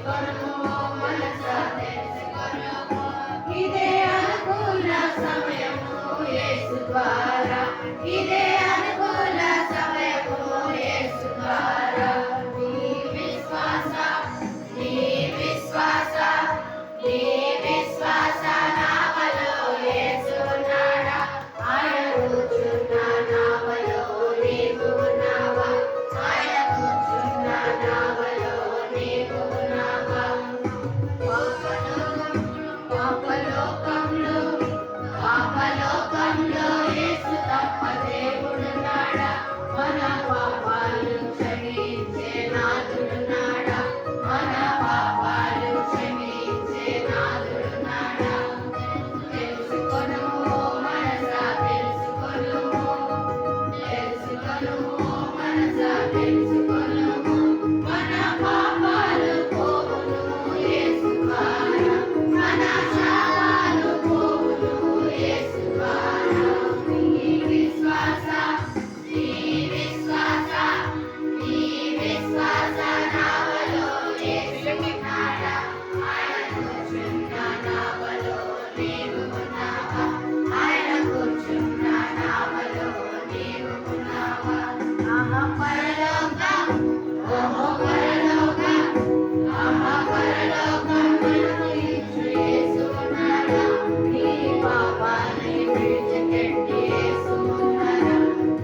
తెలుసుకొనుము మనసా తెలుసుకొనుము ఇదే అనుకూల సమయము యేసు ద్వారా ఇదే అనుకూల సమయము యేసు ద్వారా నీ విశ్వాస నీ విశ్వాస నీ విశ్వాస నావలో యేసు ఉన్నాడా ఆయన కూర్చున్న నావలో నీవు ఉన్నావా ఆయన కూర్చున్న నావలో నీవు ఉన్నావా పాపలోకంలో పాపలోకంలో యేసు తప్ప దేవుడున్నాడా మన పాపాలు క్షమించే నాథుడున్నాడా మన పాపాలు క్షమించే నాథుడున్నాడా తెలుసుకొనుము మనసా తెలుసుకొనుము తెలుసుకొనుము మనసా తెలుసుకొనుము మన పాపాలు పోవును యేసు ద్వారా మన శాపాలు పోవును యేసు ద్వారా నీ విశ్వాస నీ విశ్వాస నీ విశ్వాస నావలో యేసు ఉన్నాడా ఆయన కూర్చున్న నావలో నీవు ఉన్నావా ఆయన కూర్చున్న నావలో నీవు ఉన్నావా ఆహా పరలోకం ఓహో పరలోకం ఆహా పరలోకం మనకు ఇచ్చు యేసు ఉన్నాడా నీ పాపాన్ని విడిచిపెట్టి యేసు ఉన్నాడా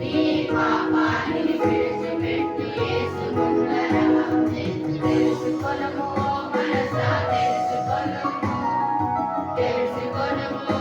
నీ పాపాన్ని విడిచిపెట్టి యేసు ఉన్నాడా తెలుసుకొనుము మనసా తెలుసుకొనుము తెలుసుకొనుము